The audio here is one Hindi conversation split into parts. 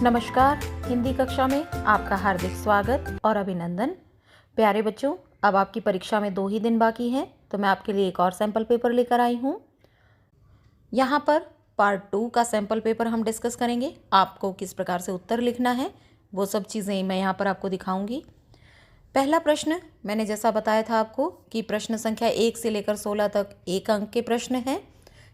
नमस्कार। हिंदी कक्षा में आपका हार्दिक स्वागत और अभिनंदन। प्यारे बच्चों, अब आपकी परीक्षा में 2 ही दिन बाकी हैं, तो मैं आपके लिए एक और सैम्पल पेपर लेकर आई हूँ। यहाँ पर पार्ट 2 का सैम्पल पेपर हम डिस्कस करेंगे। आपको किस प्रकार से उत्तर लिखना है वो सब चीज़ें मैं यहाँ पर आपको दिखाऊंगी। पहला प्रश्न मैंने जैसा बताया था आपको कि प्रश्न संख्या 1 से लेकर 16 तक 1 अंक के प्रश्न हैं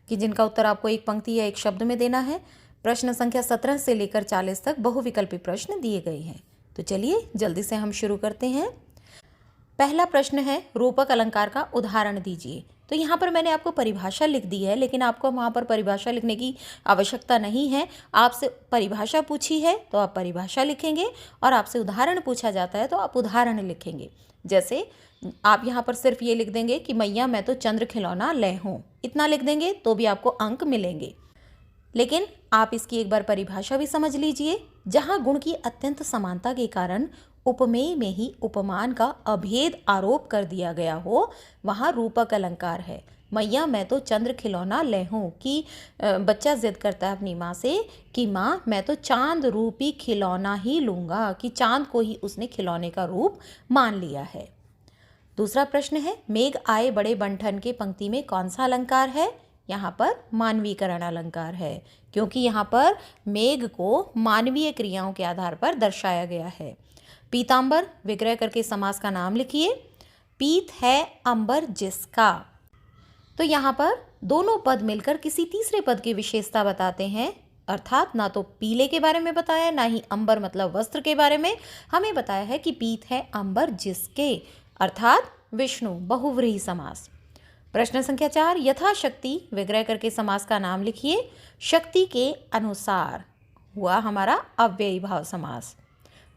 कि जिनका उत्तर आपको एक पंक्ति या एक शब्द में देना है। प्रश्न संख्या 17 से लेकर 40 तक बहुविकल्पी प्रश्न दिए गए हैं। तो चलिए जल्दी से हम शुरू करते हैं। पहला प्रश्न है, रूपक अलंकार का उदाहरण दीजिए। तो यहाँ पर मैंने आपको परिभाषा लिख दी है, लेकिन आपको वहाँ पर परिभाषा लिखने की आवश्यकता नहीं है। आपसे परिभाषा पूछी है तो आप परिभाषा लिखेंगे और आपसे उदाहरण पूछा जाता है तो आप उदाहरण लिखेंगे। जैसे आप यहाँ पर सिर्फ ये लिख देंगे कि मैया मैं तो चंद्र खिलौना ले हूँ, इतना लिख देंगे तो भी आपको अंक मिलेंगे। लेकिन आप इसकी एक बार परिभाषा भी समझ लीजिए। जहाँ गुण की अत्यंत समानता के कारण उपमेय में ही उपमान का अभेद आरोप कर दिया गया हो, वहाँ रूपक अलंकार है। मैया मैं तो चंद्र खिलौना ले हूँ कि बच्चा जिद करता है अपनी माँ से कि माँ मैं तो चांद रूपी खिलौना ही लूँगा, कि चांद को ही उसने खिलौने का रूप मान लिया है। दूसरा प्रश्न है, मेघ आए बड़े बंठन के पंक्ति में कौन सा अलंकार है? यहाँ पर मानवीकरण अलंकार है, क्योंकि यहाँ पर मेघ को मानवीय क्रियाओं के आधार पर दर्शाया गया है। पीतांबर विग्रह करके समास का नाम लिखिए। पीत है अंबर जिसका। तो यहाँ पर दोनों पद मिलकर किसी तीसरे पद की विशेषता बताते हैं, अर्थात ना तो पीले के बारे में बताया, ना ही अंबर मतलब वस्त्र के बारे में। हमें बताया है कि पीत है अंबर जिसके, अर्थात विष्णु, बहुव्रीहि समास। प्रश्न संख्या 4, यथाशक्ति विग्रह करके समास का नाम लिखिए। शक्ति के अनुसार हुआ हमारा अव्ययी भाव समास।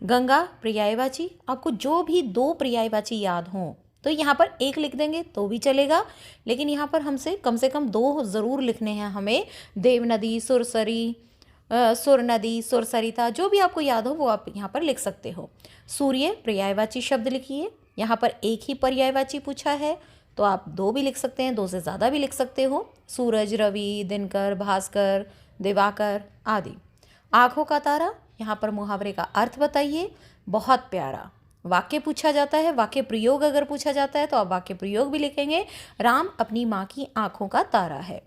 गंगा पर्यायवाची, आपको जो भी 2 पर्यायवाची याद हों तो यहाँ पर 1 लिख देंगे तो भी चलेगा, लेकिन यहाँ पर हमसे कम से कम 2 ज़रूर लिखने हैं हमें। देव नदी, सुरसरी, सुर नदी, सुरसरिता, जो भी आपको याद हो वो आप यहाँ पर लिख सकते हो। सूर्य पर्यायवाची शब्द लिखिए। यहाँ पर 1 ही पर्यायवाची पूछा है तो आप 2 भी लिख सकते हैं, 2 से ज़्यादा भी लिख सकते हो। सूरज, रवि, दिनकर, भास्कर, दिवाकर आदि। आँखों का तारा, यहाँ पर मुहावरे का अर्थ बताइए। बहुत प्यारा। वाक्य पूछा जाता है, वाक्य प्रयोग अगर पूछा जाता है तो आप वाक्य प्रयोग भी लिखेंगे। राम अपनी माँ की आँखों का तारा है।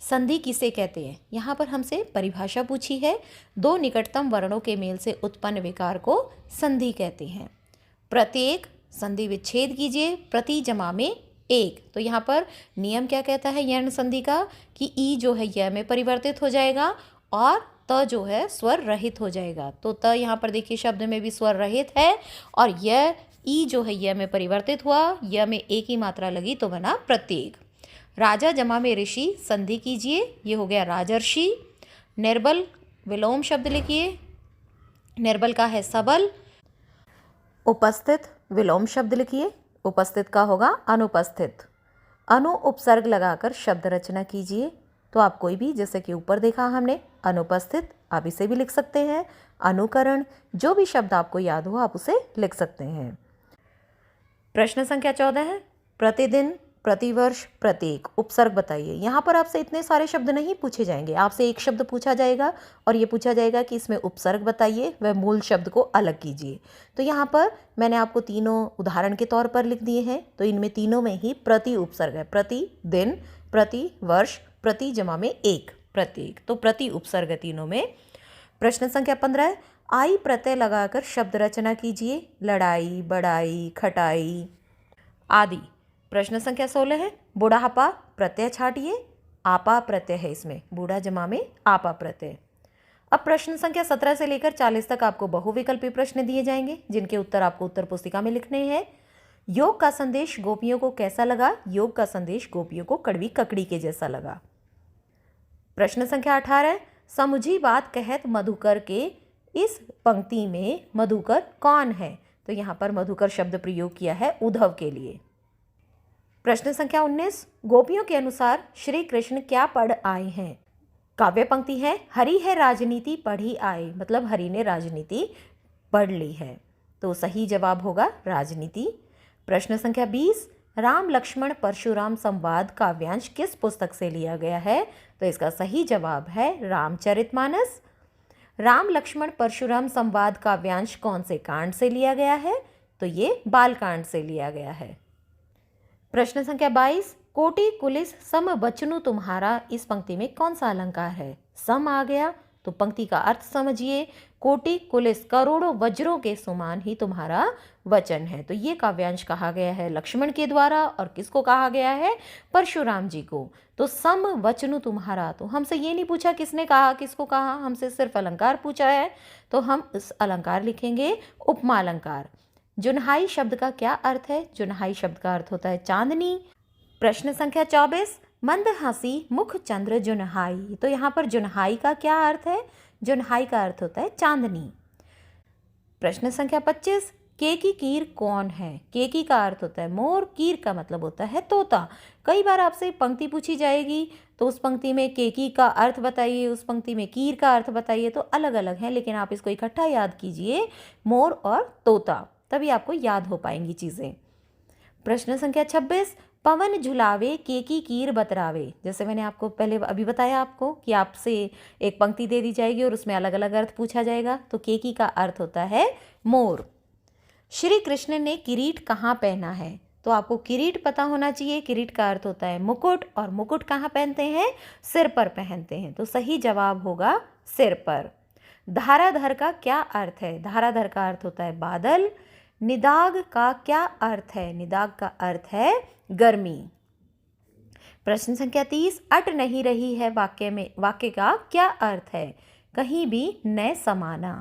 संधि किसे कहते हैं? यहाँ पर हमसे परिभाषा पूछी है। 2 निकटतम वर्णों के मेल से उत्पन्न विकार को संधि कहते हैं। प्रत्येक, संधि विच्छेद कीजिए। प्रति जमा में एक, तो यहाँ पर नियम क्या कहता है यर्ण संधि का कि ई जो है य में परिवर्तित हो जाएगा और त जो है स्वर रहित हो जाएगा। तो त यहाँ पर देखिए शब्द में भी स्वर रहित है और यह ई जो है य में परिवर्तित हुआ, य में एक ही मात्रा लगी तो बना प्रत्येक। राजा जमा में ऋषि, संधि कीजिए, ये हो गया राजर्षि। निर्बल विलोम शब्द लिखिए। निर्बल का है सबल। उपस्थित विलोम शब्द लिखिए, उपस्थित का होगा अनुपस्थित। अनु उपसर्ग लगाकर शब्द रचना कीजिए। तो आप कोई भी, जैसे कि ऊपर देखा हमने अनुपस्थित, आप इसे भी लिख सकते हैं। अनुकरण, जो भी शब्द आपको याद हो आप उसे लिख सकते हैं। प्रश्न संख्या 14 है, प्रतिदिन, प्रतिवर्ष, प्रत्येक, उपसर्ग बताइए। यहाँ पर आपसे इतने सारे शब्द नहीं पूछे जाएंगे, आपसे एक शब्द पूछा जाएगा और ये पूछा जाएगा कि इसमें उपसर्ग बताइए, वह मूल शब्द को अलग कीजिए। तो यहाँ पर मैंने आपको तीनों उदाहरण के तौर पर लिख दिए हैं, तो इनमें तीनों में ही प्रति उपसर्ग है। प्रति दिन, प्रति वर्ष, प्रति जमा में एक, प्रत्येक, तो प्रति उपसर्ग है तीनों में। प्रश्न संख्या 15 है, आई प्रत्यय लगाकर शब्द रचना कीजिए। लड़ाई, बड़ाई, खटाई आदि। प्रश्न संख्या 16 है, बुढ़ापा प्रत्यय छाटिए। आपा प्रत्यय है इसमें, बूढ़ा जमा में आपा प्रत्यय। अब प्रश्न संख्या 17 से लेकर 40 तक आपको बहुविकल्पी प्रश्न दिए जाएंगे, जिनके उत्तर आपको उत्तर पुस्तिका में लिखने हैं। योग का संदेश गोपियों को कैसा लगा? योग का संदेश गोपियों को कड़वी ककड़ी के जैसा लगा। प्रश्न संख्या 18 है, समुझी बात कहत मधुकर के इस पंक्ति में मधुकर कौन है? तो यहाँ पर मधुकर शब्द प्रयोग किया है उद्धव के लिए। प्रश्न संख्या 19, गोपियों के अनुसार श्री कृष्ण क्या पढ़ आए हैं? काव्य पंक्ति है, हरि है राजनीति पढ़ी आए, मतलब हरि ने राजनीति पढ़ ली है, तो सही जवाब होगा राजनीति। प्रश्न संख्या 20, राम लक्ष्मण परशुराम संवाद काव्यांश किस पुस्तक से लिया गया है? तो इसका सही जवाब है रामचरितमानस। राम लक्ष्मण परशुराम संवाद काव्यांश कौन से कांड से लिया गया है? तो ये बाल कांड से लिया गया है। प्रश्न संख्या 22, कोटि कुलिस सम बचनु तुम्हारा, इस पंक्ति में कौन सा अलंकार है? सम आ गया तो पंक्ति का अर्थ समझिए। कोटि कुलिस करोड़ों वज्रों के समान ही तुम्हारा वचन है। तो ये काव्यांश कहा गया है लक्ष्मण के द्वारा, और किसको कहा गया है? परशुराम जी को। तो सम वचनु तुम्हारा, तो हमसे ये नहीं पूछा किसने कहा, किसको कहा, हमसे सिर्फ अलंकार पूछा है। तो हम इस अलंकार लिखेंगे उपमा अलंकार। जुनहाई शब्द का क्या अर्थ है? जुनहाई शब्द का अर्थ होता है चांदनी। प्रश्न संख्या 24, मंद हंसी मुख चंद्र जुनहाई, तो यहाँ पर जुनहाई का क्या अर्थ है? जुनहाई का अर्थ होता है चांदनी। प्रश्न संख्या 25, केकी कीर कौन है? केकी का अर्थ होता है मोर, कीर का मतलब होता है तोता। कई बार आपसे पंक्ति पूछी जाएगी तो उस पंक्ति में केकी का अर्थ बताइए, उस पंक्ति में कीर का अर्थ बताइए, तो अलग अलग है, लेकिन आप इसको इकट्ठा याद कीजिए, मोर और तोता, तभी आपको याद हो पाएंगी चीज़ें। प्रश्न संख्या 26, पवन झुलावे केकी कीर बतरावे, जैसे मैंने आपको पहले अभी बताया आपको कि आपसे एक पंक्ति दे दी जाएगी और उसमें अलग अलग अर्थ पूछा जाएगा। तो केकी का अर्थ होता है मोर। श्री कृष्ण ने किरीट कहाँ पहना है? तो आपको किरीट पता होना चाहिए। किरीट का अर्थ होता है मुकुट, और मुकुट कहाँ पहनते हैं? सिर पर पहनते हैं। तो सही जवाब होगा सिर पर। धाराधर का क्या अर्थ है? धाराधर का अर्थ होता है बादल। निदाग का क्या अर्थ है? निदाग का अर्थ है गर्मी। प्रश्न संख्या 30, अट नहीं रही है वाक्य में, वाक्य का क्या अर्थ है? कहीं भी न समाना।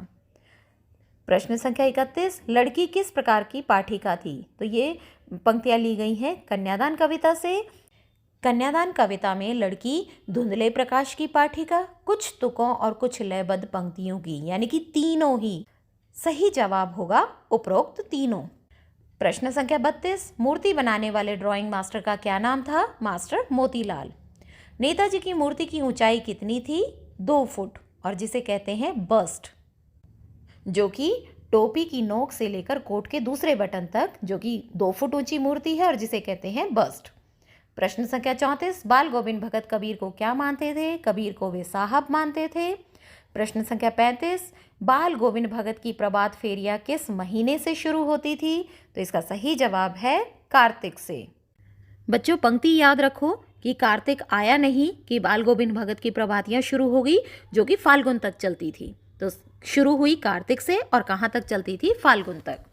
प्रश्न संख्या 31, लड़की किस प्रकार की पाठिका थी? तो ये पंक्तियां ली गई हैं कन्यादान कविता से। कन्यादान कविता में लड़की धुंधले प्रकाश की पाठिका, कुछ तुकों और कुछ लयबद्ध पंक्तियों की, यानी कि तीनों ही। सही जवाब होगा उपरोक्त तीनों। प्रश्न संख्या 32, मूर्ति बनाने वाले ड्राइंग मास्टर का क्या नाम था? मास्टर मोतीलाल। नेताजी की मूर्ति की ऊंचाई कितनी थी? 2 फुट, और जिसे कहते हैं बस्ट, जो कि टोपी की नोक से लेकर कोट के दूसरे बटन तक, जो कि 2 फुट ऊंची मूर्ति है और जिसे कहते हैं बस्ट। प्रश्न संख्या 34, बाल गोविंद भगत कबीर को क्या मानते थे? कबीर को वे साहब मानते थे। प्रश्न संख्या 35, बाल गोविंद भगत की प्रभात फेरियां किस महीने से शुरू होती थी? तो इसका सही जवाब है कार्तिक से। बच्चों पंक्ति याद रखो कि कार्तिक आया नहीं कि बाल गोविंद भगत की प्रभातियां शुरू हो गई, जो कि फाल्गुन तक चलती थी। तो शुरू हुई कार्तिक से और कहाँ तक चलती थी? फाल्गुन तक।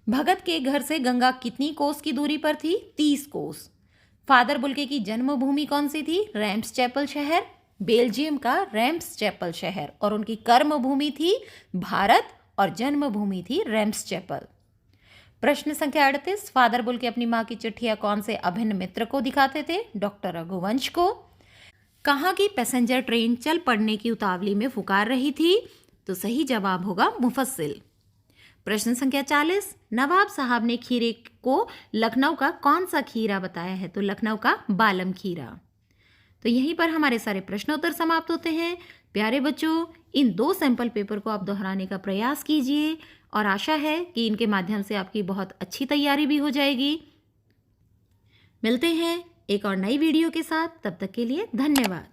भगत के घर से गंगा कितनी कोस की दूरी पर थी? 30 कोस। फादर बुल्के की जन्मभूमि कौन सी थी? रैम्स चैपल शहर, बेल्जियम का रैम्स चैपल शहर, और उनकी कर्म भूमि थी भारत और जन्मभूमि थी रैम्स चैपल। प्रश्न संख्या 38, फादर बुल्के अपनी माँ की चिट्ठियां कौन से अभिन्न मित्र को दिखाते थे? डॉक्टर रघुवंश को। कहाँ की पैसेंजर ट्रेन चल पड़ने की उतावली में पुकार रही थी? तो सही जवाब होगा मुफस्सिल। प्रश्न संख्या 40, नवाब साहब ने खीरे को लखनऊ का कौन सा खीरा बताया है? तो लखनऊ का बालम खीरा। तो यहीं पर हमारे सारे प्रश्नोत्तर समाप्त होते हैं। प्यारे बच्चों, इन 2 सैंपल पेपर को आप दोहराने का प्रयास कीजिए, और आशा है कि इनके माध्यम से आपकी बहुत अच्छी तैयारी भी हो जाएगी। मिलते हैं एक और नई वीडियो के साथ, तब तक के लिए धन्यवाद।